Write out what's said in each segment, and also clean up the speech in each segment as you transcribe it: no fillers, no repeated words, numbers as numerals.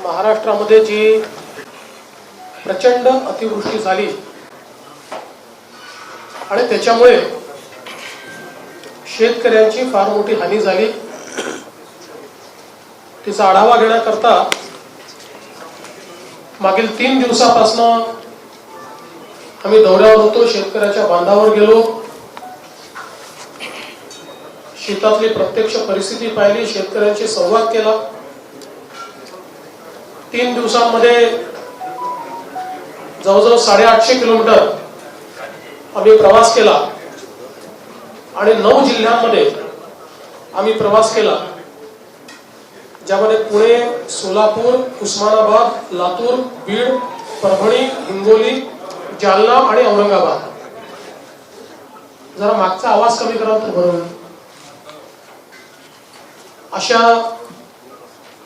महाराष्ट्रामध्ये जी प्रचंड अतिवृष्टी झाली आणि त्याच्यामुळे शेतकऱ्यांची फार मोठी हानी झाली, तिचा आढावा घेण्याकरता मागील 3 दिवसापासून आम्ही दौऱ्यावर होतो, शेतकऱ्याच्या बांधावर गेलो, शेतातली प्रत्यक्ष परिस्थिती पाहिली, शेतकऱ्यांशी संवाद केला। 3 दिवसांमध्ये जवळजवळ 850 किलोमीटर आम्ही प्रवास केला आणि 9 जिल्ह्यांमध्ये आम्ही प्रवास केला, ज्यामध्ये पुणे, सोलापूर, उस्मानाबाद, लातूर, बीड, परभणी, हिंगोली, जालना आणि औरंगाबाद। जरा मागचा आवाज कमी करा तर बरं होईल। अशा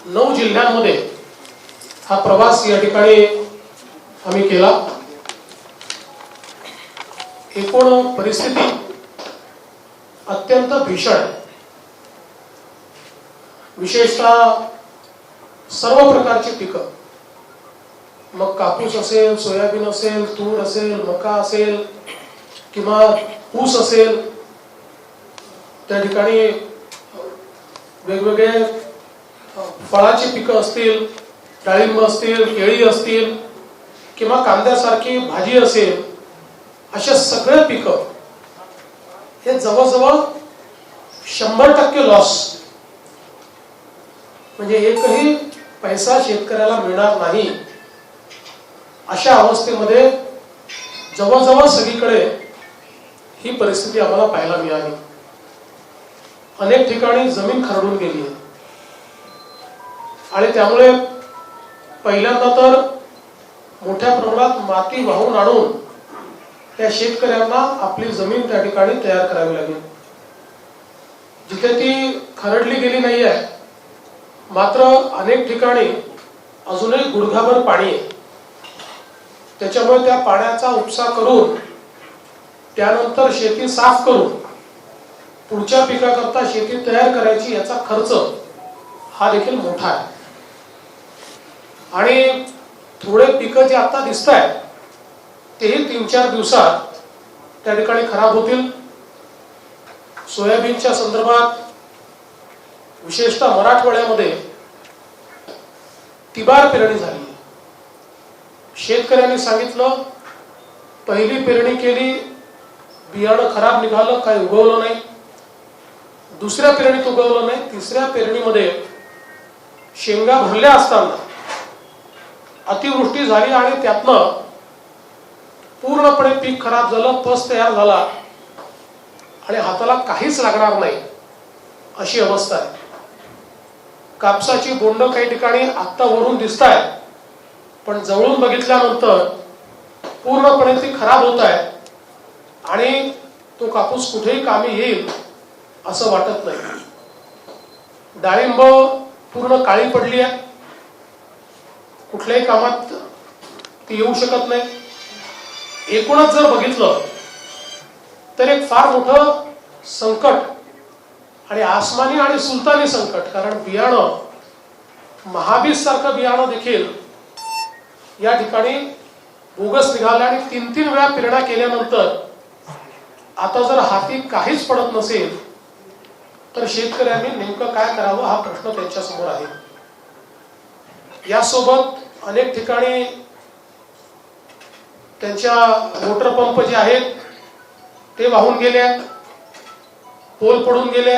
9 जिल्ह्यांमध्ये हा प्रवास या ठिकाणी आम्ही केला। एकूण परिस्थिती अत्यंत भीषण आहे। विशेषतः सर्व प्रकारची पिकं, मग कापूस असेल, सोयाबीन असेल, तूर असेल, मका असेल किंवा ऊस असेल, त्या ठिकाणी वेगवेगळे फळाची पिकं असतील, डाळिंब असतील, केळी असतील किंवा कांद्यासारखी भाजी असेल, अशा सगळे पिकं हे जवळजवळ 100% लॉस, म्हणजे एकही पैसा शेतकऱ्याला मिळणार नाही, अशा अवस्थेमध्ये जवळजवळ सगळीकडे ही परिस्थिती आम्हाला पाहायला मिळाली। अनेक ठिकाणी जमीन खरडून गेली आहे आणि त्यामुळे पहिल्यांदा तर मोठ्या प्रमाणात माती वाहून आणून त्या शेतकऱ्यांना आपली जमीन त्या ठिकाणी तयार करावी लागेल। जिथे ती खरडली गेली नाही आहे, मात्र अनेक ठिकाणी अजूनही गुडघाभर पाणी आहे, त्याच्यामुळे त्या पाण्याचा उपसा करून त्यानंतर शेती साफ करून पुढच्या पिकाकरता शेती तयार करायची, याचा खर्च हा देखील मोठा आहे। आणि थोडे पिकं जे आता दिसत आहेत तेही 3-4 दिवसात त्या ठिकाणी खराब होतील। सोयाबीनच्या संदर्भात विशेषतः मराठवाड्यामध्ये तिबार पेरणी झाली। शेतकऱ्यांनी सांगितलं, पहिली पेरणी केली, बियाणं खराब निघालं, काही उगवलं नाही, दुसऱ्या पेरणीत उगवलं नाही, तिसऱ्या पेरणीमध्ये शेंगा भरल्या असताना अतिवृष्टी झाली आणि त्यातनं पूर्णपणे पीक खराब झालं, पस तयार झाला आणि हाताला काहीच लागणार नाही अशी अवस्था आहे। कापसाची बोंड काही ठिकाणी आत्ता वरून दिसत आहेत, पण जवळून बघितल्यानंतर पूर्णपणे ती खराब होत आहे आणि तो कापूस कुठेही कामी येईल असं वाटत नाही। डाळिंब पूर्ण काळी पडली आहे, कुठल्याही कामात ती येऊ शकत नाही। एकूणच जर बघितलं तर एक फार मोठं संकट आणि आसमानी आणि सुलतानी संकट, कारण बियाणं महाबीज सारखं बियाणं देखील या ठिकाणी बोगस निघालं आणि 3-3 वेळा पेरण्या केल्यानंतर आता जर हाती काहीच पडत नसेल तर शेतकऱ्यांनी नेमकं काय करावं हा प्रश्न त्यांच्या समोर आहे। यासोबत अनेक ठिकाणी त्यांच्या मोटर पंप जे आहेत ते वाहून गेले, पोल पडून गेले,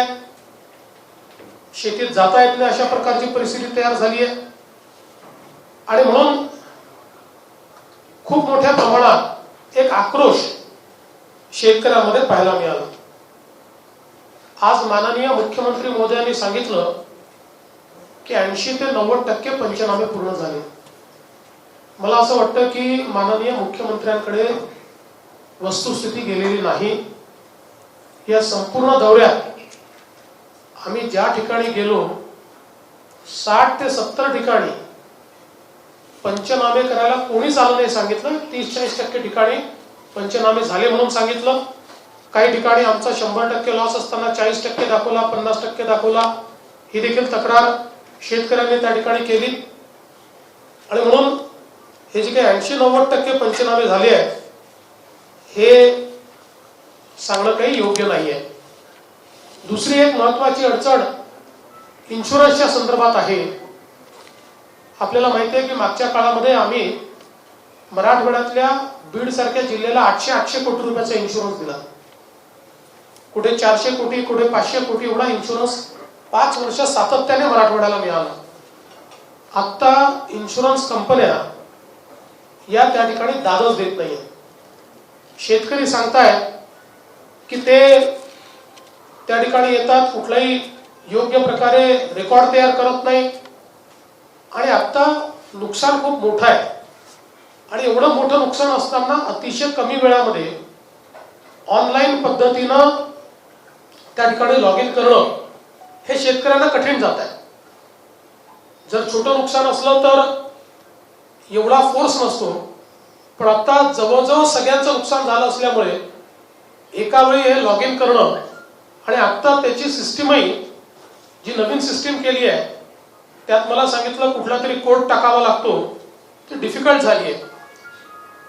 शेतीत जाता येत नाही अशा प्रकारची परिस्थिती तयार झाली आहे। आणि म्हणून खूप मोठ्या प्रमाणात एक आक्रोश शेतकऱ्यांमध्ये पाहायला मिळाला। आज माननीय मुख्यमंत्री महोदयांनी सांगितलं की 80 ते 90% पंचनामे पूर्ण झाले। मला असं वाटतं की माननीय मुख्यमंत्र्यांकडे वस्तुस्थिती गेलेली नाही। या संपूर्ण दौऱ्यात आम्ही ज्या ठिकाणी गेलो 60 ते 70 ठिकाणी पंचनामे करायला कोणीच आलं नाही, सांगितलं 30-40% ठिकाणी पंचनामे झाले म्हणून सांगितलं काही ठिकाणी आमचा 100% लॉस असताना 40% दाखवला, 50% दाखवला, ही देखील तक्रार शेतकऱ्यांनी त्या ठिकाणी केली. आणि म्हणून हे जे काही 80-90% पंचनामे झाले आहेत हे सांगणं काही योग्य नाही आहे. दुसरी एक महत्वाची अडचण इन्शुरन्सच्या संदर्भात आहे. आपल्याला माहिती आहे की मागच्या काळामध्ये आम्ही मराठवाड्यातल्या बीड सारख्या जिल्ह्याला 800 कोटी रुपयाचा इन्शुरन्स दिला. कुठे 400 कोटी, कुठे 500 कोटी एवढा इन्शुरन्स 5 वर्ष सातत्याने मराठवाड्याला मिळाला. आता इन्शुरन्स कंपन्या या त्या ठिकाणी दादच देत नाहीये. शेतकरी सांगतायत की ते त्या ठिकाणी येतात, कुठलाही योग्य प्रकारे रेकॉर्ड तयार करत नाही आणि आता नुकसान खूप मोठं आहे. आणि एवढं मोठं नुकसान असताना अतिशय कमी वेळामध्ये ऑनलाईन पद्धतीनं त्या ठिकाणी लॉग इन करणं हे शेतकऱ्यांना कठीण जात आहे. जर छोटं नुकसान असलं तर एवढा फोर्स नसतो, पण आता जवळजवळ सगळ्यांचं नुकसान झालं असल्यामुळे एका वेळी हे लॉग इन करणं आणि आता त्याची सिस्टीमही जी नवीन सिस्टीम केली आहे त्यात मला सांगितलं कुठला तरी कोड टाकावा लागतो, ती डिफिकल्ट झाली आहे.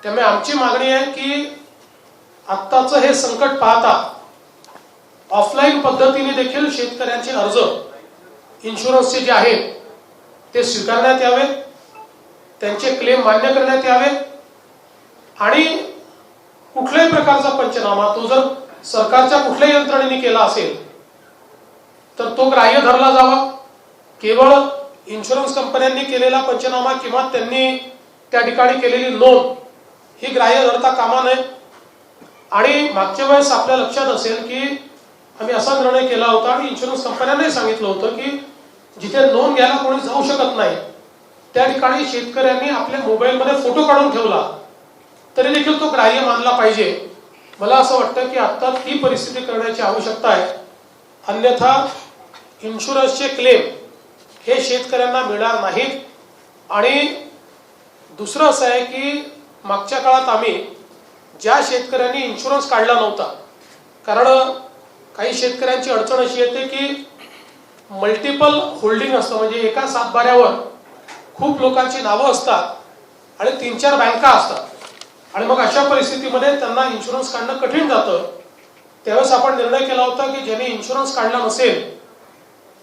त्यामुळे आमची मागणी आहे की आत्ताचं हे संकट पाहता ऑफलाईन पद्धतीने देखील शेतकऱ्यांचे अर्ज इन्शुरन्सचे जे आहेत ते स्वीकारण्यात यावे, त्यांचे क्लेम मान्य करण्यात यावे आणि कुठल्याही प्रकारचा पंचनामा तो जर सरकारच्या कुठल्याही यंत्रणेने केला असेल तर तो ग्राह्य धरला जावा. केवळ इन्शुरन्स कंपन्यांनी केलेला पंचनामा किंवा त्यांनी त्या ठिकाणी केलेली नोंद ही ग्राह्य धरता कामा नये. आणि मागच्या वेळेस आपल्या लक्षात असेल की आम्ही असा निर्णय केला होता आणि इन्शुरन्स कंपन्यांनाही सांगितलं होतं की जिथे नोंद घ्यायला कोणी जाऊ शकत नाही त्या ठिकाणी शेतकऱ्यांनी आपल्या मोबाईलमध्ये फोटो काढून ठेवला तरी देखील तो ग्राह्य मानला पाहिजे. मला असं वाटतं की आता ती परिस्थिती करण्याची आवश्यकता आहे. अन्यथा इन्शुरन्सचे क्लेम हे शेतकऱ्यांना मिळणार नाहीत. आणि दुसरं असं आहे की मागच्या काळात आम्ही ज्या शेतकऱ्यांनी इन्शुरन्स काढला नव्हता, कारण काही शेतकऱ्यांची अडचण अशी येते की मल्टिपल होल्डिंग असतं, म्हणजे एका सातबाऱ्यावर खूप लोकांची नावं असतात आणि 3-4 बँका असतात आणि मग अशा परिस्थितीमध्ये त्यांना इन्शुरन्स काढणं कठीण जातं. त्यावेळेस आपण निर्णय केला होता की ज्याने इन्शुरन्स काढला नसेल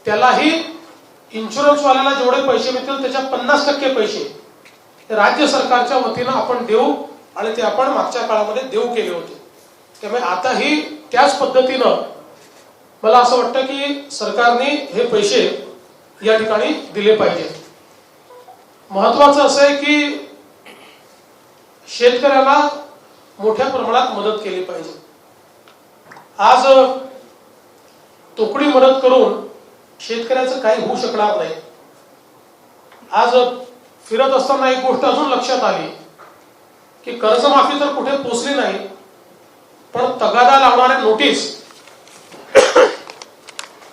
त्यालाही इन्शुरन्सवाल्याला जेवढे पैसे मिळतील त्याच्या 50% पैसे राज्य सरकारच्या वतीनं आपण देऊ आणि ते आपण मागच्या काळामध्ये देऊ केले होते. त्यामुळे आताही त्याच पद्धतीनं मला असं वाटतं की सरकारने हे पैसे या ठिकाणी दिले पाहिजे. महत्वाचं असं आहे की शेतकऱ्याला मोठ्या प्रमाणात मदत केली पाहिजे. आज तोकडी मदत करून शेतकऱ्याचं काही होऊ शकणार नाही. आज फिरत असताना एक गोष्ट अजून लक्षात आली की कर्जमाफी तर कुठे पोचली नाही, पण तगादा लावणाऱ्या नोटीस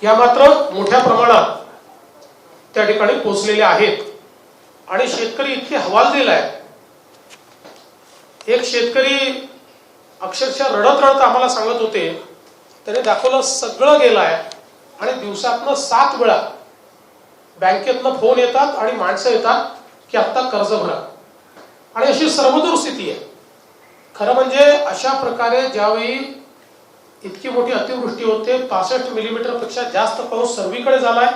या मात्र मोठ्या प्रमाणात त्या ठिकाणी पोचलेल्या आहेत आणि शेतकरी इतके हवालदिल आहे. एक शेतकरी अक्षरशः रडत रडत आम्हाला सांगत होते, त्याने दाखवलं सगळं गेलं आहे आणि दिवसातनं 7 वेळा बँकेतनं फोन येतात आणि माणसं येतात की आता कर्ज भरा आणि अशी सर्वदूर स्थिती आहे. खरं म्हणजे अशा प्रकारे ज्यावेळी इतकी मोठी अतिवृष्टी होते, 65 मिलीमीटर पेक्षा जास्त पाऊस सर्वीकडे झालाय,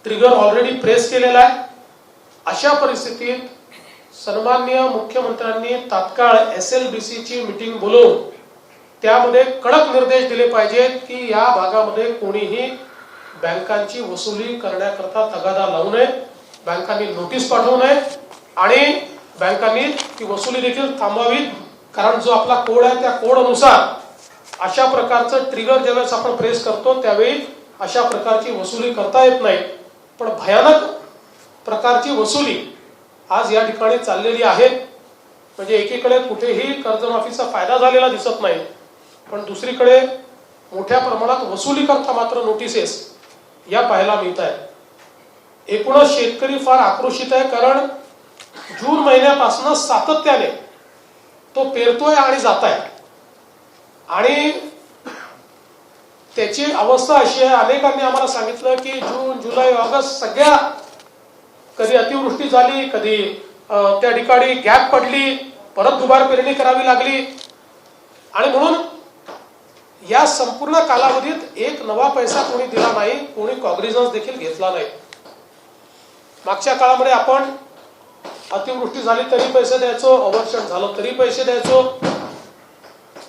ट्रिगर ऑलरेडी प्रेस केलेला आहे, अशा परिस्थितीत सन्माननीय मुख्यमंत्र्यांनी तात्काळ SLBC ची मीटिंग बोलवून त्यामध्ये कडक निर्देश दिले पाहिजेत की या भागामध्ये कोणीही बँकांची वसुली करण्याकरता तगादा लावू नये, बँकांनी नोटीस पाठवू नये आणि बँकांनी ती वसुली देखील थांबवावी. कारण जो आपला कोड आहे त्या कोड अनुसार अशा प्रकारचं ट्रिगर ज्यावेळेस आपण प्रेस करतो त्यावेळी अशा प्रकारची वसुली करता येत नाही. पण भयानक प्रकारची वसुली आज या ठिकाणी चाललेली आहे. म्हणजे एकीकडे कुठेही कर्जमाफीचा फायदा झालेला दिसत नाही, पण दुसरीकडे मोठ्या प्रमाणात वसुली करता मात्र नोटिसेस या पाहायला मिळत आहेत. एकूणच शेतकरी फार आक्रोशित आहे, कारण जून महिन्यापासून सातत्याने तो पेरतोय आणि जात आहे आणि त्याची अवस्था अशी आहे, अनेकांनी आम्हाला सांगितलं की जून जुलै ऑगस्ट सगळ्या कधी अतिवृष्टी झाली, कधी त्या ठिकाणी गॅप पडली, परत दुबार पेरणी करावी लागली आणि म्हणून या संपूर्ण कालावधीत एक नवा पैसा कोणी दिला नाही, कोणी कॉग्निझन्स देखील घेतला नाही. मागच्या काळामध्ये आपण अतिवृष्टी झाली तरी पैसे द्यायचो, ओव्हरशॉट झालं तरी पैसे द्यायचो.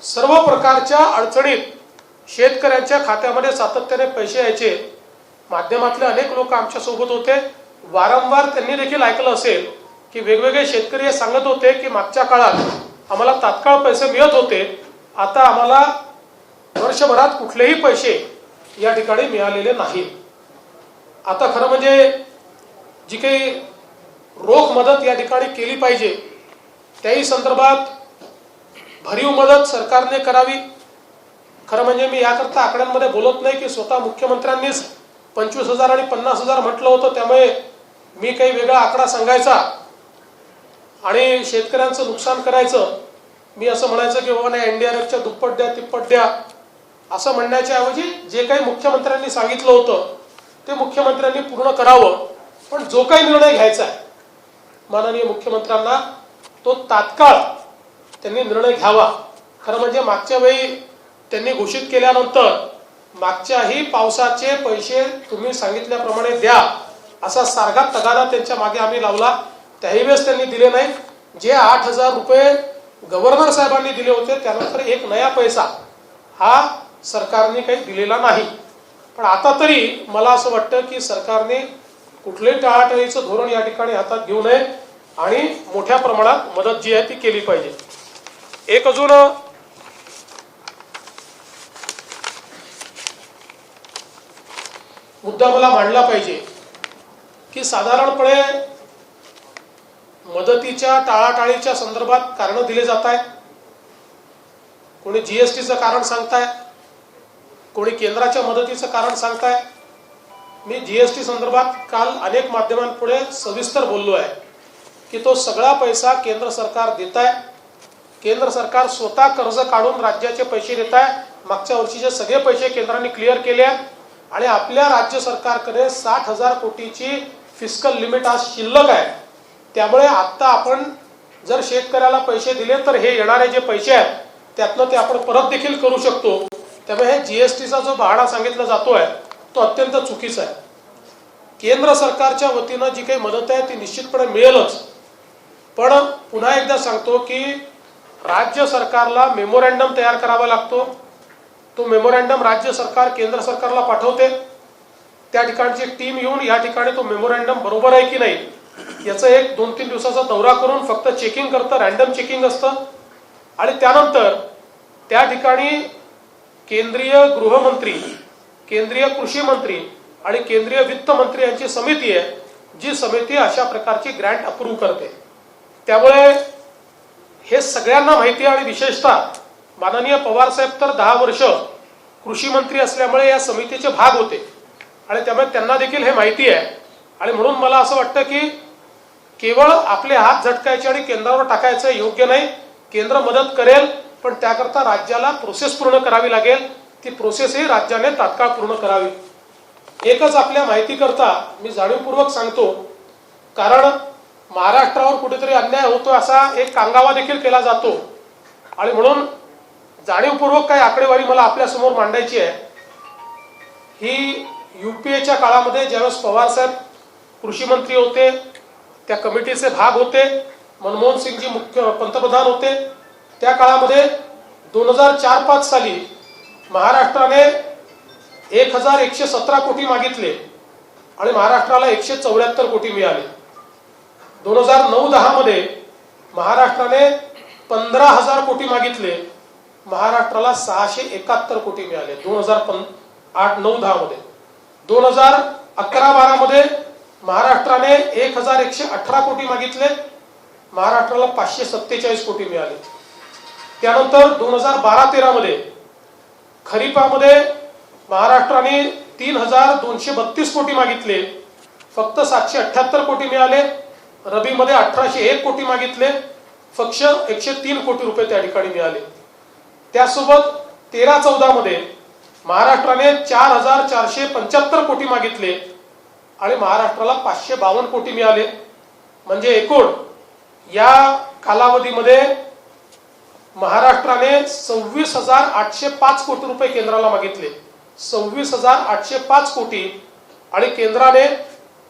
सर्व प्रकारच्या अडचणीत शेतकऱ्यांच्या खात्यामध्ये सातत्याने पैसे यायचे. माध्यमातले अनेक लोक आमच्या सोबत होते. वारंवार त्यांनी देखील ऐकलं असेल की वेगवेगळे शेतकरी हे सांगत होते की मागच्या काळात आम्हाला तात्काळ पैसे मिळत होते, आता आम्हाला वर्षभरात कुठलेही पैसे या ठिकाणी मिळालेले नाही. आता खरं म्हणजे जी काही रोख मदत या ठिकाणी केली पाहिजे त्याही संदर्भात भरीव मदत सरकारने करावी. खरं म्हणजे मी याकरता आकड्यांमध्ये बोलत नाही की स्वतः मुख्यमंत्र्यांनीच 25,000 आणि 50,000 म्हटलं होतं, त्यामुळे मी काही वेगळा आकडा सांगायचा आणि शेतकऱ्यांचं नुकसान करायचं. मी असं म्हणायचं की बाबा नाही NDRFच्या दुप्पट द्या तिप्पट द्या असं म्हणण्याच्या ऐवजी जे काही मुख्यमंत्र्यांनी सांगितलं होतं ते मुख्यमंत्र्यांनी पूर्ण करावं. पण जो काही निर्णय घ्यायचा आहे माननीय मुख्यमंत्र्यांना तो तात्काळ त्यांनी निर्णय घ्यावा. खरं म्हणजे मागच्या वेळी त्यांनी घोषित केल्यानंतर मागच्याही पावसाचे पैसे तुम्ही सांगितल्याप्रमाणे द्या असा सारखा तगादा त्यांच्या मागे आम्ही लावला. त्याही वेळेस त्यांनी दिले नाही. जे 8,000 रुपये गव्हर्नर साहेबांनी दिले होते त्यानंतर एक नया पैसा हा सरकारने काही दिलेला नाही. पण आता तरी मला असं वाटतं की सरकारने कुठलेही टाळाटाळीचं धोरण या ठिकाणी हातात घेऊ नये आणि मोठ्या प्रमाणात मदत जी आहे ती केली पाहिजे. एक अजून मुद्दा मला मांडला पाहिजे की साधारणपणे मदतीच्या टाळाटाळीच्या संदर्भात कारण दिले जात आहेत. कोणी GSTचं कारण सांगताय, कोणी केंद्राच्या मदतीचं कारण सांगताय. मी GST संदर्भात काल अनेक माध्यमांपुढे सविस्तर बोललो आहे की तो सगळा पैसा केंद्र सरकार देत आहे. केंद्र सरकार स्वतः कर्ज काढून राज्याचे पैसे देत आहे. मागच्या वर्षीचे सगळे पैसे केंद्राने क्लिअर केले आहेत आणि आपल्या राज्य सरकारकडे 60,000 कोटीची फिस्कल लिमिट आज शिल्लक आहे. त्यामुळे आता आपण जर शेतकऱ्याला पैसे दिले तर हे येणारे जे पैसे आहेत त्यातनं ते आपण परत देखील करू शकतो. त्यामुळे हे GSTचा जो बहाणा सांगितला जातोय तो अत्यंत चुकीचा आहे. केंद्र सरकारच्या वतीनं जी काही मदत आहे ती निश्चितपणे मिळेलच. पण पुन्हा एकदा सांगतो की राज्य सरकारला मेमोरँडम तयार करावा लागतो. तो मेमोरँडम राज्य सरकार केंद्र सरकारला पाठवते. त्या ठिकाणची टीम येऊन या ठिकाणी तो मेमोरँडम बरोबर आहे की नाही याचं एक 2-3 दिवसाचा दौरा करून फक्त चेकिंग करतं, रँडम चेकिंग असतं. आणि त्यानंतर त्या ठिकाणी केंद्रीय गृहमंत्री, केंद्रीय कृषी मंत्री आणि केंद्रीय वित्त मंत्री यांची समिती आहे, जी समिती अशा प्रकारची ग्रँट अप्रूव्ह करते. त्यामुळे हे सगळ्यांना माहिती आहे आणि विशेषतः माननीय पवार साहेब तर 10 वर्ष कृषी मंत्री असल्यामुळे या समितीचे भाग होते आणि त्यामुळे त्यांना देखील हे माहिती आहे. आणि म्हणून मला असं वाटतं की केवळ आपले हात झटकायचे आणि केंद्रावर टाकायचं योग्य नाही. केंद्र मदत करेल पण त्याकरता राज्याला प्रोसेस पूर्ण करावी लागेल. ती प्रोसेसही राज्याने तात्काळ पूर्ण करावी. एकच आपल्या माहिती करता मी जाणीवपूर्वक सांगतो, कारण महाराष्ट्रावर कुठेतरी अन्याय होतो असा एक कांगावा देखील केला जातो आणि म्हणून जाणीवपूर्वक काही आकडेवारी मला आपल्या समोर मांडायची आहे. ही UPAच्या काळामध्ये ज्यावेळेस पवार साहेब कृषी मंत्री होते, त्या कमिटीचे भाग होते, मनमोहन सिंगजी मुख्य पंतप्रधान होते, त्या काळामध्ये 2004-05 साली महाराष्ट्राने 1,117 कोटी मागितले आणि महाराष्ट्राला 174 कोटी मिळाले. 2009-10 मध्ये महाराष्ट्राने 15,000 कोटी मागितले, महाराष्ट्राला 671 कोटी मिळाले 2008-09-10 मध्ये. 2011-12 मध्ये महाराष्ट्राने 1,118 कोटी मागितले, महाराष्ट्राला 547 कोटी मिळाले. त्यानंतर 2012-13 मध्ये खरीपामध्ये महाराष्ट्राने 3,232 कोटी मागितले, फक्त 778 कोटी मिळाले. रबीमध्ये 1,801 कोटी मागितले, फक्त 103 कोटी रुपये त्या ठिकाणी मिळाले. त्यासोबत 13-14 मध्ये महाराष्ट्राने 4,475 कोटी मागितले आणि महाराष्ट्राला 552 कोटी मिळाले. म्हणजे एकूण या कालावधीमध्ये महाराष्ट्राने 26,805 कोटी रुपये केंद्राला मागितले. 26,805 कोटी आणि केंद्राने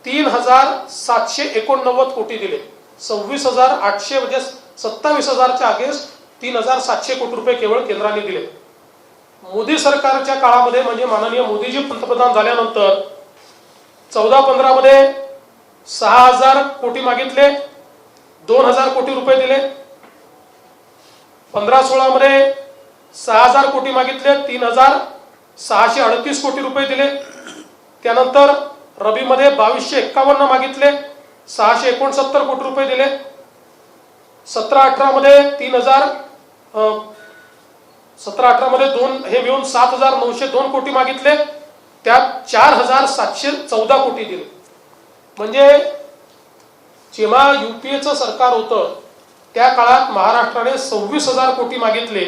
3,789 कोटी दिले. 26,800 म्हणजे 27,000च्या अगेन्स्ट 3,700 कोटी रुपये केवळ केंद्राने दिले. मोदी सरकारच्या काळामध्ये म्हणजे माननीय मोदीजी पंतप्रधान झाल्यानंतर 14-15 मध्ये 6,000 कोटी मागितले, 2,000 कोटी रुपये दिले. 15-16 मध्ये 6,000 कोटी मागितले, 3,638 कोटी रुपये दिले. त्यानंतर रबी मध्ये 2,251 मागितले, 669 कोटी रुपये दिले. 17-18 मध्ये 17-18 मध्ये हे मिळून 7,902 कोटी मागितले, त्यात 4,714 कोटी दिले. म्हणजे जेव्हा युपीएचं सरकार होतं त्या काळात महाराष्ट्राने 26,000 कोटी मागितले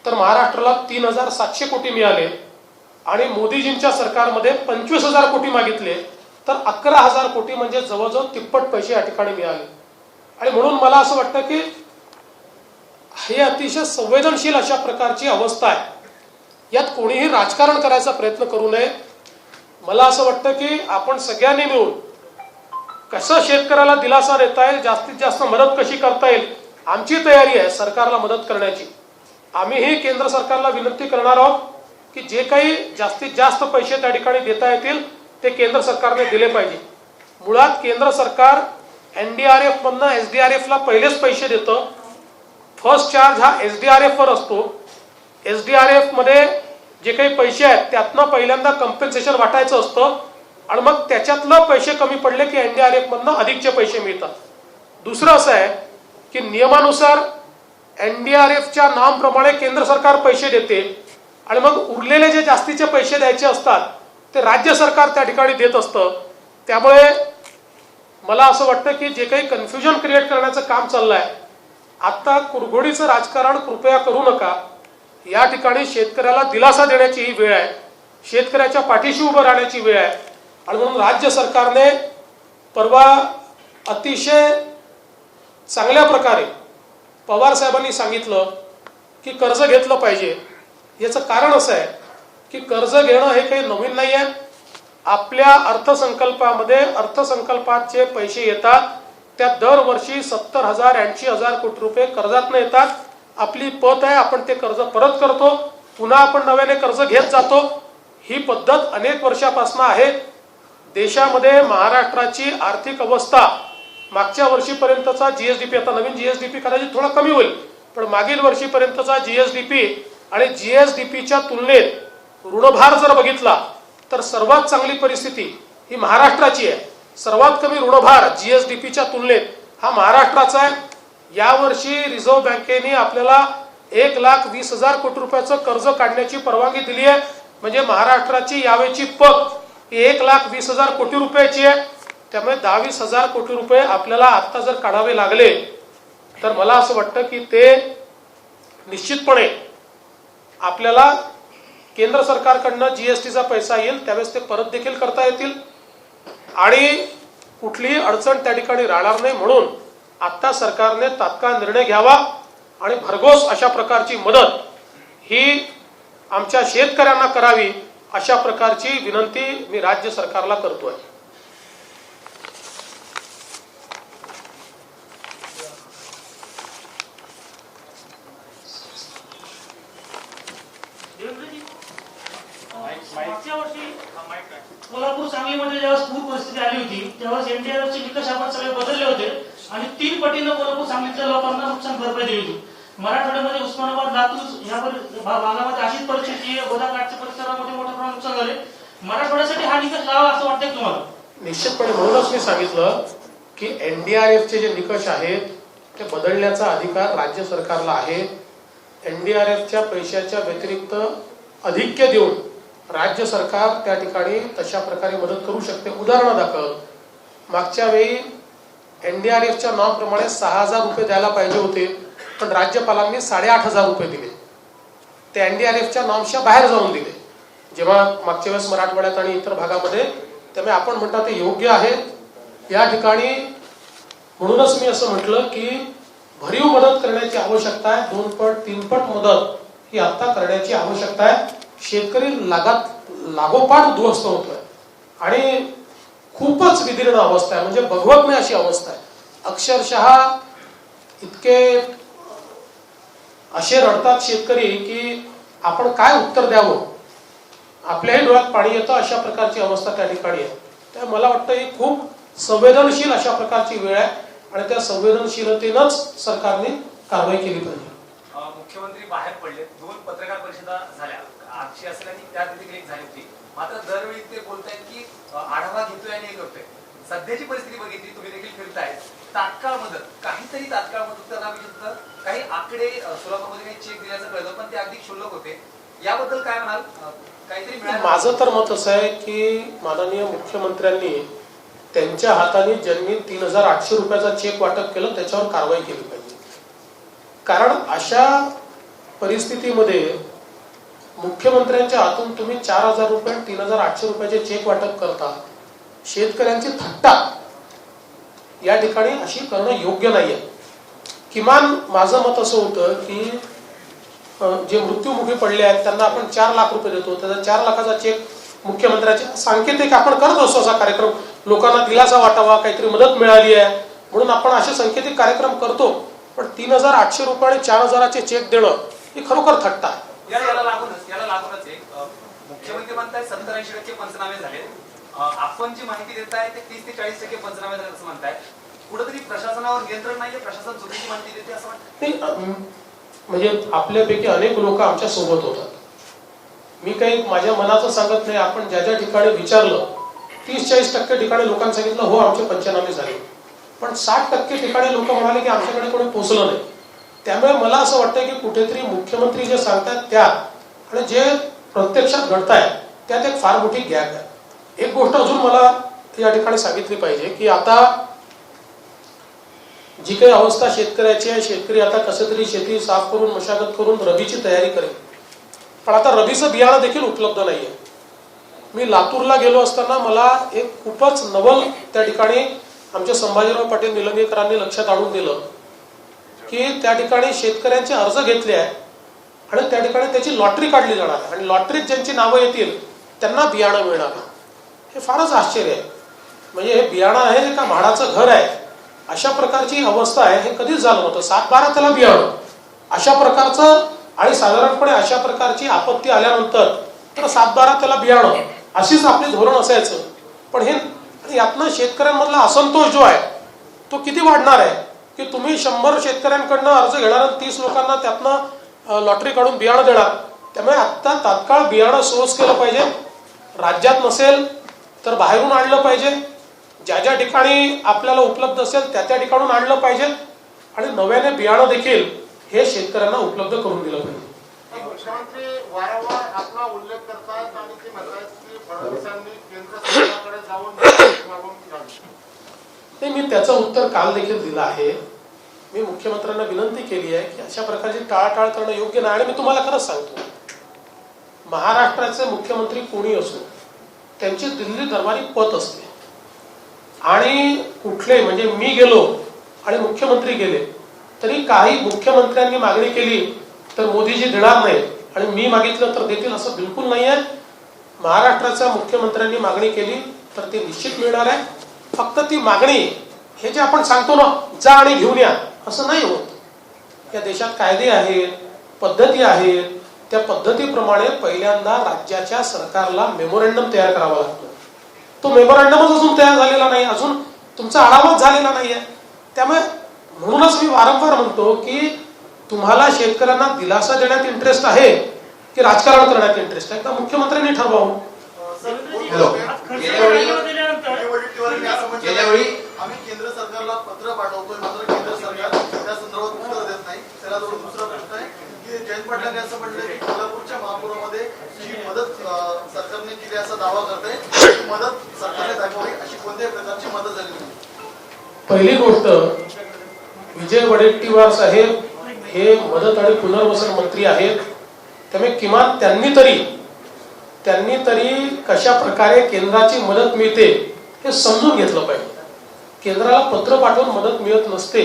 तर महाराष्ट्राला 3,700 कोटी मिळाले. आणि मोदीजींच्या सरकारमध्ये 25,000 कोटी मागितले तर 11,000 कोटी म्हणजे जवळजवळ तिप्पट पैसे या ठिकाणी मिळाले. आणि म्हणून मला असं वाटतं की हे अतिशय संवेदनशील अशा प्रकारची अवस्था आहे. यात कोणीही राजकारण करायचा प्रयत्न करू नये. मला असं वाटतं की आपण सगळ्यांनी मिळून कसं शेतकऱ्याला दिलासा देता येईल, जास्तीत जास्त मदत कशी करता येईल, आमची तयारी आहे सरकारला मदत करण्याची. आम्हीही केंद्र सरकारला विनंती करणार आहोत की जे काही जास्तीत जास्त पैसे त्या ठिकाणी देता येतील ते केंद्र सरकारने दिले पाहिजे. मुळात केंद्र सरकार NDRF मधनं SDRF ला पहिलेच पैसे देतं. फर्स्ट चार्ज हा SDRF वर असतो. SDRF मध्ये जे काही पैसे आहेत त्यातनं पहिल्यांदा कंपेन्सेशन वाटायचं असतं आणि मग त्याच्यातलं पैसे कमी पडले की NDRF मधनं अधिकचे पैसे मिळतात. दुसरं असं आहे की नियमानुसार NDRFच्या नामप्रमाणे केंद्र सरकार पैसे देते आणि मग उरलेले जे जास्तीचे पैसे द्यायचे असतात ते राज्य सरकार त्या ठिकाणी देत असतं. त्यामुळे मला असं वाटतं की जे काही कन्फ्युजन क्रिएट करण्याचं काम चाललंय, आता कुरघोडीचं राजकारण कृपया करू नका. या ठिकाणी शेतकऱ्याला दिलासा देण्याची ही वेळ आहे, शेतकऱ्याच्या पाठीशी उभं राहण्याची वेळ आहे. आणि म्हणून राज्य सरकारने परवा अतिशय चांगल्या प्रकारे पवार साहेबांनी सांगितलं की कर्ज घेतलं पाहिजे. याचं कारण असं आहे की कर्ज घेणं हे काही नवीन नाही आहे. आपल्या अर्थसंकल्पामध्ये अर्थसंकल्पात जे पैसे येतात त्या दरवर्षी 70,000 80,000 कोटी रुपये कर्जातनं येतात. आपली पत आहे, आपण ते कर्ज परत करतो, पुन्हा आपण नव्याने कर्ज घेत जातो. ही पद्धत अनेक वर्षापासून आहे. देशामध्ये महाराष्ट्राची आर्थिक अवस्था मागच्या वर्षीपर्यंतचा GSDP, आता नवीन GSDP कदाचित थोडा कमी होईल, पण मागील वर्षीपर्यंतचा GSDP आणि GSDPच्या तुलनेत ऋणभार जर बघितला तर सर्वात चांगली परिस्थिती ही महाराष्ट्राची आहे. सर्वात कमी ऋणभार GSDPच्या तुलनेत हा महाराष्ट्राचा आहे. यावर्षी रिझर्व्ह बँकेने आपल्याला 1,20,000 कोटी रुपयाचं कर्ज काढण्याची परवानगी दिली आहे. म्हणजे महाराष्ट्राची यावेळची पत ही 1,20,000 कोटी रुपयाची आहे. त्यामुळे 10-20,000 कोटी रुपये आपल्याला आता जर काढावे लागले तर मला असं वाटतं की ते निश्चितपणे आपल्याला केंद्र सरकारकडनं GSTचा पैसा येईल त्यावेळेस ते परत देखील करता येतील आणि कुठलीही अडचण त्या ठिकाणी राहणार नाही. म्हणून आता सरकारने तात्काळ निर्णय घ्यावा आणि भरघोस अशा प्रकारची मदत ही आमच्या शेतकऱ्यांना करावी अशा प्रकारची विनंती मी राज्य सरकारला करतोय. मागच्या वर्षी कोल्हापूर सांगलीमध्ये जेव्हा पूर परिस्थिती आली होती तेव्हा NDRFचे निकष आपण सगळे बदलले होते आणि 3 पटीनं कोल्हापूर सांगलीतल्या लोकांना नुकसान भरपाई दिली होती. मराठवाड्यामध्ये उस्मानाबाद लातूर या भागामध्ये अशीच परिस्थिती आहे. गोदाकाठच्या परिसरामध्ये मोठ्या प्रमाणात नुकसान झाले. मराठवाड्यासाठी हा निकष लावा असं वाटतंय तुम्हाला? निश्चितपणे. म्हणूनच मी सांगितलं की NDRFचे जे निकष आहेत ते बदलण्याचा अधिकार राज्य सरकारला आहे. NDRFच्या पैशाच्या व्यतिरिक्त अधिक्य देऊन राज्य सरकार त्या ठिकाणी तशा प्रकारे मदत करू शकते. उदाहरणादाखल मागच्या वेळी NDRFच्या नॉर्मप्रमाणे 6,000 रुपये द्यायला पाहिजे होते पण राज्यपालांनी 8,500 रुपये दिले. ते NDRFच्या नॉर्मच्या बाहेर जाऊन दिले. जेव्हा मागच्या वेळेस मराठवाड्यात आणि इतर भागामध्ये, त्यामुळे आपण म्हणता ते योग्य आहे. या ठिकाणी म्हणूनच मी असं म्हटलं की भरीव मदत करण्याची आवश्यकता आहे. 2 पट 3 पट मदत ही आता करण्याची आवश्यकता आहे. शेतकरी लागोपाठ उद्ध्वस्त होतोय आणि खूपच विदीर्ण अवस्था आहे, म्हणजे बघवत नाही अशी अवस्था आहे. अक्षरशः इतके असे रडतात शेतकरी की आपण काय उत्तर द्यावं, आपल्याही डोळ्यात पाणी येतं, अशा प्रकारची अवस्था त्या ठिकाणी आहे. त्यामुळे मला वाटतं ही खूप संवेदनशील अशा प्रकारची वेळ आहे आणि त्या संवेदनशीलतेनंच सरकारने कारवाई केली पाहिजे. मुख्यमंत्री बाहेर पडले, 2 पत्रकार परिषदा झाल्या, आजची असेल आणि त्या देखील एक झाली होती. मात्र दरवेळी ते बोलतायत की आढावा घेतोय आणि हे करतोय. सध्याची परिस्थिती बघितली, तुम्ही देखील फिरताय, तात्काळ मदत, काहीतरी तात्काळ मदत करण्याविषयी काही आकडे सोलापूरमध्ये काही चेक दिल्याचं कळलं, पण ते अगदी क्षुल्लक होते. याबद्दल काय म्हणाल? काहीतरी मिळालं? माझं तर मत असं आहे की माननीय मुख्यमंत्र्यांनी त्यांच्या हाताने ज्यांनी 3800 रुपयाचा चेक वाटप केलं त्याच्यावर कारवाई केली पाहिजे. कारण अशा परिस्थितीमध्ये मुख्यमंत्र्यांच्या हातून तुम्ही 4000 रुपये 3800 रुपयाचे चेक वाटप करता, शेतकऱ्यांची थट्टा या ठिकाणी अशी करणं योग्य नाहीये. किमान माझं मत असं होतं की जे मृत्यूमुखी पडले आहेत त्यांना आपण 4 लाख रुपये देतो, त्याचा 4 लाखाचा चेक मुख्यमंत्र्यांचे सांकेतिक आपण करत असतो. असा कार्यक्रम लोकांना दिलासा वाटावा, काहीतरी मदत मिळाली आहे म्हणून आपण असे सांकेतिक कार्यक्रम करतो. पण 3800 रुपये आणि 4000चे चेक देणं ही खरोखर थट्टा आहे. याला लागूनच एक मुख्यमंत्री म्हणताय 70-80% पंचनामे झाले. आपण जी माहिती देताय ते 30 ते 40% पंचनामे झाले असं म्हणताय. कुठेतरी प्रशासनावर नियंत्रण नाहीये, प्रशासन चुकीची माहिती देते असं वाटतं. म्हणजे आपल्यापैकी अनेक लोक आमच्या सोबत होतात. मी काही माझ्या मनाचं सांगत नाही. आपण ज्या ज्या ठिकाणी विचारलं 30-40% ठिकाणी लोकांनी सांगितलं हो आमचे पंचनामे झाले, पण 60% ठिकाणी लोक म्हणाले की आमच्याकडे कोणी पोहोचलं नाही. त्यामुळे मला असं वाटतं की कुठेतरी मुख्यमंत्री जे सांगतात त्यात आणि जे प्रत्यक्षात घडताय त्यात एक फार मोठी गॅप आहे. एक गोष्ट अजून मला या ठिकाणी सांगितली पाहिजे की आता जी काही अवस्था शेतकऱ्याची आहे, शेतकरी आता कसं तरी शेती साफ करून मशागत करून रबीची तयारी करेल, पण आता रबीचं बियाणं देखील उपलब्ध नाहीये. मी लातूरला गेलो असताना मला एक खूपच नवल त्या ठिकाणी आमच्या संभाजीराव पाटील निलंगेकरांनी लक्षात आणून दिलं की त्या ठिकाणी शेतकऱ्यांचे अर्ज घेतले आहे आणि त्या ठिकाणी त्याची लॉटरी काढली जाणार आहे आणि लॉटरीत ज्यांची नावं येतील त्यांना बियाणं मिळणार. हे फारच आश्चर्य आहे. म्हणजे हे बियाणं आहे का म्हाडाचं घर आहे, अशा प्रकारची अवस्था आहे. हे कधीच झालं नव्हतं. 7-12 त्याला बियाणं अशा प्रकारचं, आणि साधारणपणे अशा प्रकारची आपत्ती आल्यानंतर तर 7-12 त्याला बियाणं अशीच आपली धोरण असायचं. पण हे यातनं शेतकऱ्यांमधला असंतोष जो आहे तो किती वाढणार आहे की तुम्ही 100 शेतकऱ्यांकडनं अर्ज घेणार आणि 30 लोकांना त्यातनं लॉटरी काढून बियाणं देणार. त्यामुळे आता तात्काळ बियाणं सोर्स केलं पाहिजे. राज्यात नसेल तर बाहेरून आणलं पाहिजे. ज्या ज्या ठिकाणी आपल्याला उपलब्ध असेल त्या त्या ठिकाणून आणलं पाहिजे आणि नव्याने बियाणं देखील हे शेतकऱ्यांना उपलब्ध करून दिलं पाहिजे. मुख्यमंत्री वारंवार आपला उल्लेख करतात आणि ते म्हणतात की फडणवीसांनी केंद्र सरकारकडे जाऊन मागून घ्यावी. ते मी त्याचं उत्तर काल देखील दिलं आहे. मी मुख्यमंत्र्यांना विनंती केली आहे की अशा प्रकारची टाळाटाळ करणं योग्य नाही. आणि मी तुम्हाला खरंच सांगतो, महाराष्ट्राचे मुख्यमंत्री कोणी असो त्यांची दिल्ली दरबारी पत असते आणि कुठले म्हणजे मी गेलो आणि मुख्यमंत्री गेले तरी काही मुख्यमंत्र्यांनी मागणी केली तर मोदीजी देणार नाही आणि मी मागितलं तर देतील असं बिलकुल नाही आहे. महाराष्ट्राच्या मुख्यमंत्र्यांनी मागणी केली तर ती निश्चित मिळणार आहे. फक्त ती मागणी हे जे आपण सांगतो ना जा आणि घेऊन या असं नाही होत. या देशात कायदे आहेत, पद्धती आहेत. त्या पद्धतीप्रमाणे पहिल्यांदा राज्याच्या सरकारला मेमोरंडम तयार करावा लागतो. तो मेमोरंडमच अजून तयार झालेला नाही, अजून तुमचा आढावाच झालेला नाहीये. त्यामुळे म्हणूनच मी वारंवार म्हणतो की तुम्हाला शेतकऱ्यांना दिलासा देण्यात इंटरेस्ट आहे की राजकारण करण्यात इंटरेस्ट आहे, एकदा मुख्यमंत्र्यांनी ठरवावं. गेल्या वेळी आम्ही केंद्र सरकारला पत्र पाठवतोय, मात्र केंद्र सरकार त्या संदर्भात उत्तर देत नाही. त्याला जोडून दुसरा प्रश्न आहे की जयंत पाटलांनी असं म्हटलंय की कोल्हापूरच्या महापुरामध्ये जी मदत सरकारने केली असा दावा करताय, ती मदत सरकारने दाखवली, अशी कोणत्याही प्रकारची मदत झाली नाही. पहिली गोष्ट, विजय वडेट्टीवार साहेब हे मदत आणि पुनर्वसन मंत्री आहेत. त्यामुळे किमान त्यांनी तरी त्यांनी तरी कशा प्रकारे केंद्राची मदत मिळते हे समजून घेतलं पाहिजे. केंद्राला पत्र पाठवून मदत मिळत नसते,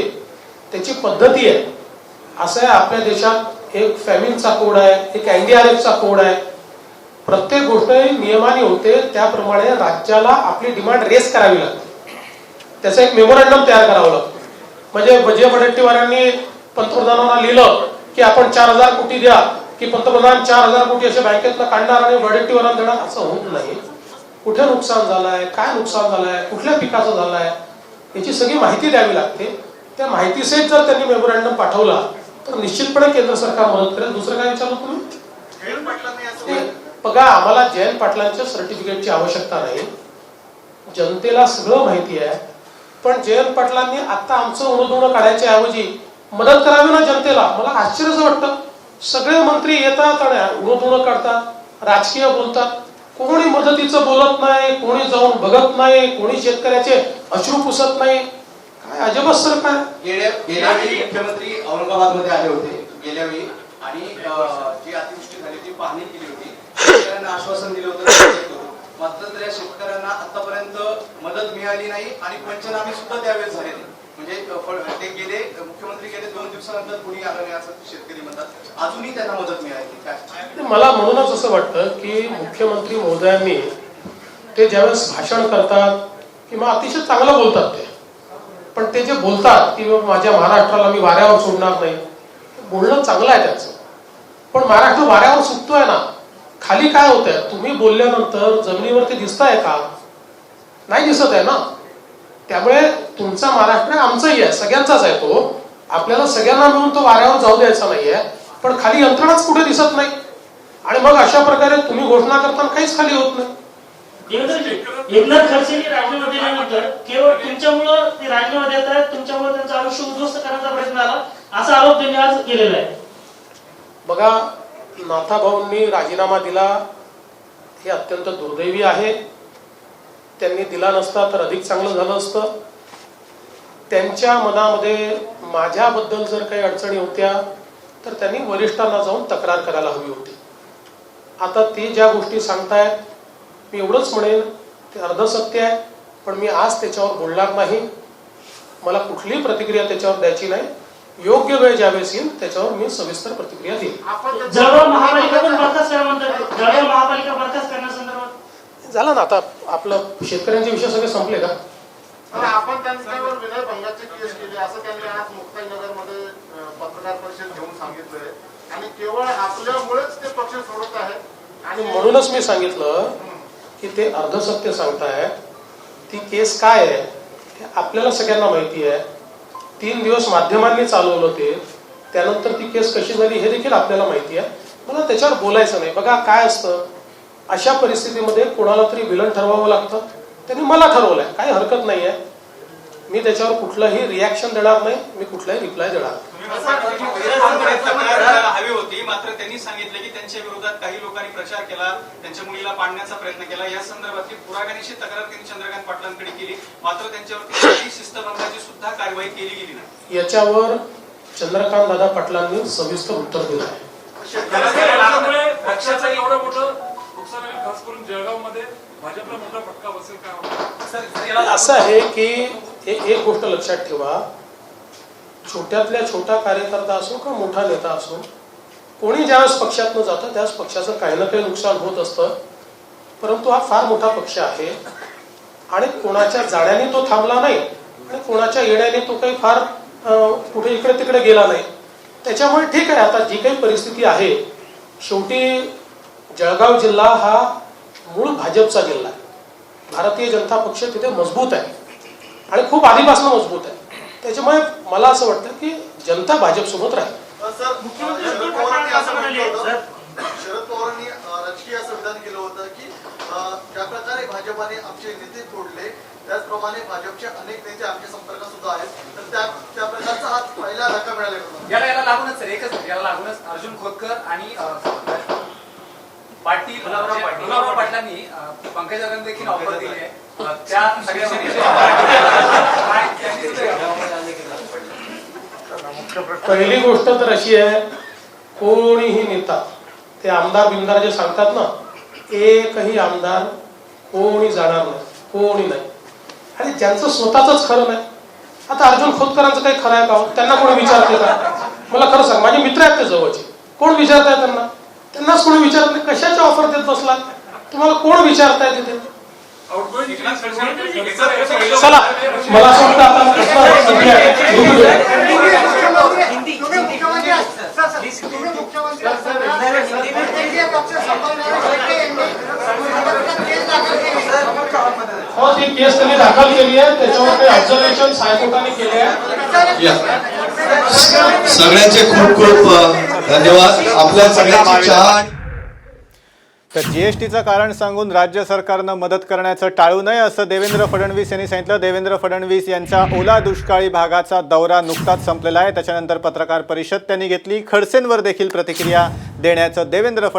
त्याची पद्धती आहे. असं आहे, आपल्या देशात एक फॅमिनचा कोड आहे, एक NDRFचा कोड आहे. प्रत्येक गोष्ट नियमाने होते, त्याप्रमाणे राज्याला आपली डिमांड रेस करावी लागते. त्याचा एक मेमोरंडम तयार करावं लागतं. म्हणजे वडेट्टीवारांनी पंतप्रधानांना लिहिलं की आपण 4,000 कोटी द्या, की पंतप्रधान 4,000 कोटी असे बँकेतनं काढणार आणि वडेट्टीवारांना देणार, असं होत नाही. कुठे नुकसान झालंय, काय नुकसान झालंय, कुठल्या पिकाचं झालंय, याची सगळी माहिती द्यावी लागते. त्या माहितीसहित जर त्यांनी मेमोरंडम पाठवला तर निश्चितपणे केंद्र सरकार मदत करेल. दुसरं काय विचारलं तुम्ही? जयंत पाटलांनी असं ते बघा, आम्हाला जयंत पाटलांच्या सर्टिफिकेटची आवश्यकता नाही, जनतेला सगळं माहिती आहे. पण जयंत पाटलांनी आता आमचं उणं काढायच्या ऐवजी मदत करावी ना जनतेला. मला आश्चर्यच वाटतं, सगळे मंत्री येतात आणि उणं काढतात, राजकीय बोलतात, कोणी मदतीचं बोलत नाही, कोणी जाऊन बघत नाही, कोणी शेतकऱ्याचे अश्रू पुसत नाही. काय अजबच सरकार. गेल्या वेळी मुख्यमंत्री औरंगाबाद मध्ये आले होते गेल्या वेळी आणि जी अतिवृष्टी झाली ती पाहणी केली होती. शेतकऱ्यांना आश्वासन दिलं होतं, मात्र त्या शेतकऱ्यांना आतापर्यंत मदत मिळाली नाही आणि पंचनामे सुद्धा त्यावेळेस झाले नाही. म्हणजे ते गेले, मुख्यमंत्री गेले 2 दिवसानंतर कुणी आलं नाही असं शेतकरी म्हणतात. अजूनही त्यांना मदत मिळाली काय? मला म्हणूनच असं वाटतं की मुख्यमंत्री महोदयांनी ते ज्यावेळेस भाषण करतात किंवा अतिशय चांगलं बोलतात ते, पण ते जे बोलतात की माझ्या महाराष्ट्राला मी वाऱ्यावर सोडणार नाही, बोलणं चांगलं आहे त्यांचं. पण महाराष्ट्र वाऱ्यावर सुटतोय ना, खाली काय होतंय? तुम्ही बोलल्यानंतर जमिनीवरती दिसताय का? नाही दिसत आहे ना. त्यामुळे तुमचा महाराष्ट्र आमचाही आहे, सगळ्यांचाच आहे तो. आपल्याला सगळ्यांना मिळून तो वाऱ्यावर जाऊ द्यायचा नाहीये, पण खाली यंत्रणाच कुठे दिसत नाही. आणि मग अशा प्रकारे तुम्ही घोषणा करताना काहीच खाली होत नाही. एकनाथ खडसेंनी राजीनामा दिल्यानंतर केवळ तुमच्यामुळं ते राजीनामा देत आहेत, तुमच्यामुळे त्यांचं आयुष्य उद्ध्वस्त करण्याचा प्रयत्न झाला, असा आरोप त्यांनी आज केलेला आहे. बघा, नाथाभाऊंनी राजीनामा दिला हे अत्यंत दुर्दैवी आहे. त्यांनी दिला नसता तर अधिक चांगलं झालं असतं. त्यांच्या मनामध्ये माझ्याबद्दल जर काही अडचणी होत्या तर त्यांनी वरिष्ठांना जाऊन तक्रार करायला हवी होती. आता ते ज्या गोष्टी सांगतायत, मी एवढंच म्हणेन ते अर्धसत्य आहे, पण मी आज त्याच्यावर बोलणार नाही. मला कुठलीही प्रतिक्रिया त्याच्यावर द्यायची नाही. योग्य वेळ ज्यावेळेस येईल त्याच्यावर मी सविस्तर प्रतिक्रिया देईन. जळगाव महापालिका पण बरखास्त करा म्हणतात. जळगाव महापालिका बरखास्त करण्यासंदर्भात झालं ना, आता आपलं शेतकऱ्यांचे विषय सगळे संपले का? आपण त्यांच्यावर विनयभंगाची केस केली असं त्यांनी आज मुक्ताईनगरमध्ये पत्रकार परिषद घेऊन सांगितलंय आणि केवळ आपल्यामुळेच ते पक्ष सोडत आहेत. आणि म्हणूनच मी सांगितलं की ते अर्धसत्य सांगताय. ती केस काय आहे ते आपल्याला सगळ्यांना माहिती आहे. 3 दिवस माध्यमांनी चालवलं ते, त्यानंतर ती केस कशी झाली हे देखील आपल्याला माहिती आहे. मला त्याच्यावर बोलायचं नाही. बघा काय असतं, अशा परिस्थितीमध्ये कोणाला तरी विलन ठरवावं लागतं. त्यांनी मला ठरवलंय, काही हरकत नाहीये. मी त्याच्यावर कुठलाही रिॲक्शन देणार नाही, मी कुठलाही रिप्लाय देणार नाही. हवी होती, मात्र त्यांनी सांगितलं की त्यांच्या विरोधात काही लोकांनी प्रचार केला, त्यांच्या मुलीला पाडण्याचा प्रयत्न केला. या संदर्भातली पुराव्यानिशी तक्रार त्यांनी चंद्रकांत पाटलांकडे केली, मात्र त्यांच्यावरती शिस्तभंगाची सुद्धा कारवाई केली गेली नाही. याच्यावर चंद्रकांत दादा पाटलांनी सविस्तर उत्तर दिलं आहे. पक्षाचं एवढं मोठं नुकसान आहे, खास करून जळगावमध्ये भाजपला मोठा फटका बसेल का? असं आहे की एक गोष्ट लक्षात ठेवा, छोट्यातल्या छोटा कार्यकर्ता असो का मोठा नेता असो, कोणी ज्यावेळेस पक्षातनं जातं त्यावेळेस पक्षाचं काही ना काही नुकसान होत असतं. परंतु हा फार मोठा पक्ष आहे आणि कोणाच्या जाण्याने तो थांबला नाही आणि कोणाच्या येण्याने तो काही फार कुठे इकडे तिकडे गेला नाही. त्याच्यामुळे ठीक आहे, आता जी काही परिस्थिती आहे, शेवटी जळगाव जिल्हा हा मूळ भाजपचा जिल्हा आहे. भारतीय जनता पक्ष तिथे मजबूत आहे आणि खूप आधीपासून मजबूत आहे. त्याच्यामुळे मला असं वाटतं की जनता भाजपसोबत राहील. सर, शरद पवारांनी असं म्हटलं होतं, शरद पवारांनी राजकीय असं विधान केलं होतं की ज्या प्रकारे भाजपाने आमचे नेते तोडले त्याचप्रमाणे भाजपचे अनेक नेते आमच्या संपर्कात सुद्धा आहेत, तर त्या प्रकारचा हा पहिला धक्का मिळाला. याला लागूनच सर, एकच याला लागूनच अर्जुन खोतकर आणि गुलाबराव पाटलांनी पंकजा गांधी देखील ऑफर दिली आहे. त्या पहिली गोष्ट तर अशी आहे, कोणीही नेता ते आमदार बिमदार जे सांगतात ना, एकही आमदार कोणी जाणार नाही, कोणी नाही. आणि ज्यांचं स्वतःच खरं नाही, आता अर्जुन खोतकरांचं काही खरं आहे का? त्यांना कोणी विचारते का? मला खरं सांग, माझे मित्र आहेत ते जवळचे, कोण विचारताय त्यांना? त्यांनाच कोणी विचारत नाही. कशाचे ऑफर देत बसला? तुम्हाला कोण विचारताय तिथे? चला, मला असं वाटतं आता हो, ती केस त्यांनी दाखल केली आहे, त्याच्यावर काही ऑब्झर्वेशन हायकोर्टाने केले आहे. सगळ्यांचे खूप खूप धन्यवाद. आपल्या सगळ्यांची चहा. तर जीएसटीचं कारण सांगून राज्य सरकारनं मदत करण्याचं टाळू नये असं देवेंद्र फडणवीस यांनी सांगितलं. देवेंद्र फडणवीस यांचा ओला दुष्काळी भागाचा दौरा नुकताच संपलेला आहे. त्याच्यानंतर पत्रकार परिषद त्यांनी घेतली. खडसेंवर देखील प्रतिक्रिया देण्याचं देवेंद्र फडणवीस